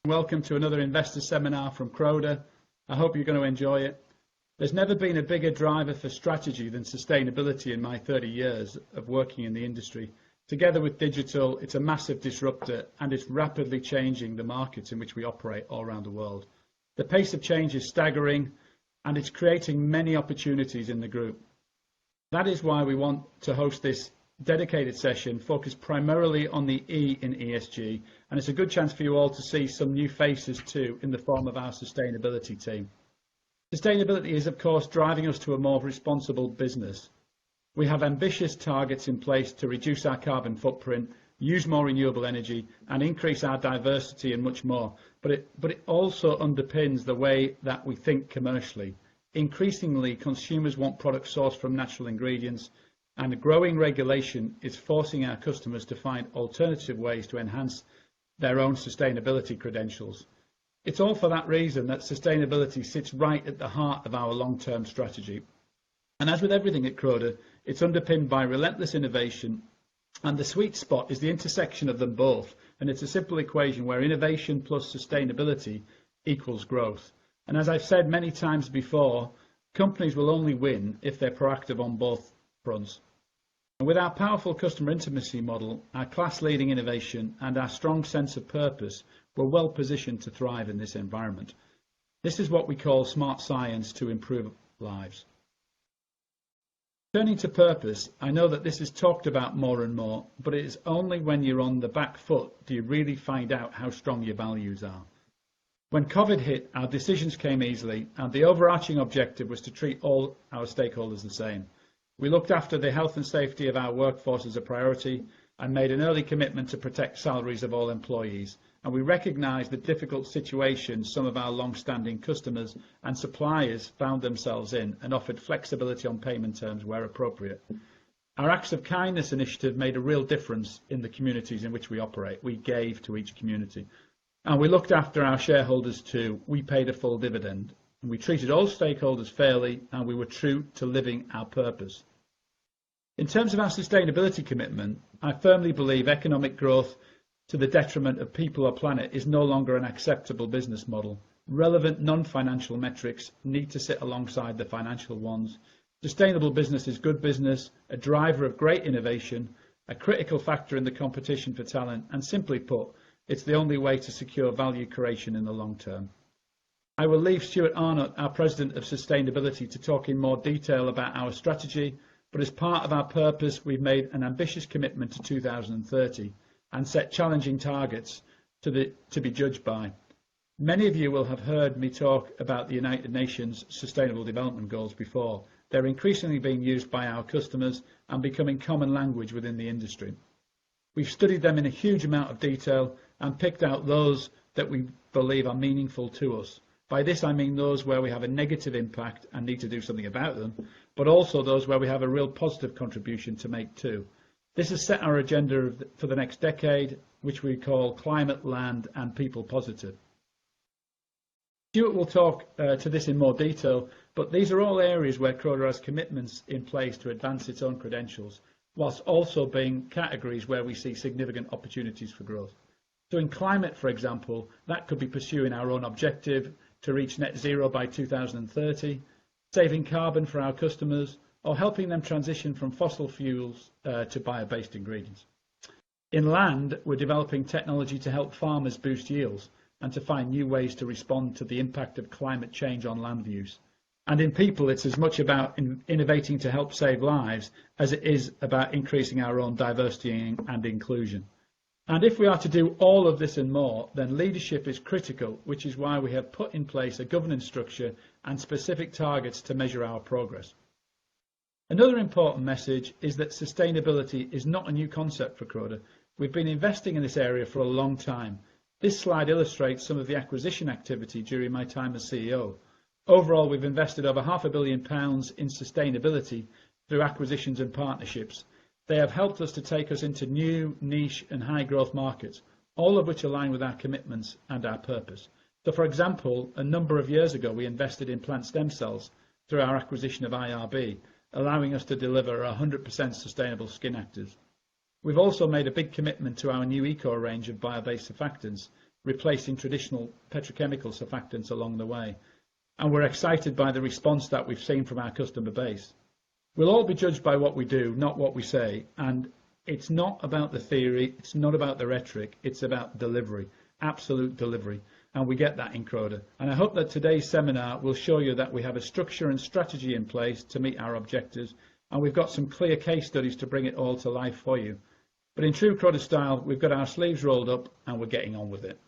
Welcome to another investor seminar from Croda. I hope you're going to enjoy it. There's never been a bigger driver for strategy than sustainability in my 30 years of working in the industry. Together with digital, it's a massive disruptor and it's rapidly changing the markets in which we operate all around the world. The pace of change is staggering and it's creating many opportunities in the group. That is why we want to host this dedicated session focused primarily on the E in ESG, and it's a good chance for you all to see some new faces too in the form of our sustainability team. Sustainability is of course driving us to a more responsible business. We have ambitious targets in place to reduce our carbon footprint, use more renewable energy and increase our diversity and much more, but it also underpins the way that we think commercially. Increasingly, consumers want products sourced from natural ingredients, and growing regulation is forcing our customers to find alternative ways to enhance their own sustainability credentials. It's all for that reason that sustainability sits right at the heart of our long-term strategy. And as with everything at Croda, it's underpinned by relentless innovation, and the sweet spot is the intersection of them both, and it's a simple equation where innovation plus sustainability equals growth. And as I've said many times before, companies will only win if they're proactive on both fronts. And with our powerful customer intimacy model, our class-leading innovation and our strong sense of purpose, we're well positioned to thrive in this environment. This is what we call smart science to improve lives. Turning to purpose, I know that this is talked about more and more, but it is only when you're on the back foot do you really find out how strong your values are. When COVID hit, our decisions came easily, and the overarching objective was to treat all our stakeholders the same. We looked after the health and safety of our workforce as a priority and made an early commitment to protect salaries of all employees. And we recognised the difficult situations some of our long-standing customers and suppliers found themselves in and offered flexibility on payment terms where appropriate. Our Acts of Kindness initiative made a real difference in the communities in which we operate. We gave to each community. And we looked after our shareholders too. We paid a full dividend. We treated all stakeholders fairly and we were true to living our purpose. In terms of our sustainability commitment, I firmly believe economic growth to the detriment of people or planet is no longer an acceptable business model. Relevant non-financial metrics need to sit alongside the financial ones. Sustainable business is good business, a driver of great innovation, a critical factor in the competition for talent, and simply put, it's the only way to secure value creation in the long term. I will leave Stuart Arnott, our President of Sustainability, to talk in more detail about our strategy, but as part of our purpose, we've made an ambitious commitment to 2030 and set challenging targets to be judged by. Many of you will have heard me talk about the United Nations Sustainable Development Goals before. They're increasingly being used by our customers and becoming common language within the industry. We've studied them in a huge amount of detail and picked out those that we believe are meaningful to us. By this I mean those where we have a negative impact and need to do something about them, but also those where we have a real positive contribution to make too. This has set our agenda for the next decade, which we call Climate, Land and People Positive. Stuart will talk to this in more detail, but these are all areas where Croda has commitments in place to advance its own credentials, whilst also being categories where we see significant opportunities for growth. So in climate, for example, that could be pursuing our own objective to reach net zero by 2030, saving carbon for our customers, or helping them transition from fossil fuels to bio-based ingredients. In land, we're developing technology to help farmers boost yields and to find new ways to respond to the impact of climate change on land use. And in people, it's as much about innovating to help save lives as it is about increasing our own diversity and inclusion. And if we are to do all of this and more, then leadership is critical, which is why we have put in place a governance structure and specific targets to measure our progress. Another important message is that sustainability is not a new concept for Croda. We've been investing in this area for a long time. This slide illustrates some of the acquisition activity during my time as CEO. Overall, we've invested over £500 million in sustainability through acquisitions and partnerships. They have helped us to take us into new, niche and high growth markets, all of which align with our commitments and our purpose. So for example, a number of years ago, we invested in plant stem cells through our acquisition of IRB, allowing us to deliver 100% sustainable skin actives. We've also made a big commitment to our new eco range of bio-based surfactants, replacing traditional petrochemical surfactants along the way. And we're excited by the response that we've seen from our customer base. We'll all be judged by what we do, not what we say. And it's not about the theory, it's not about the rhetoric, it's about delivery, absolute delivery. And we get that in Croda. And I hope that today's seminar will show you that we have a structure and strategy in place to meet our objectives, and we've got some clear case studies to bring it all to life for you. But in true Croda style, we've got our sleeves rolled up and we're getting on with it.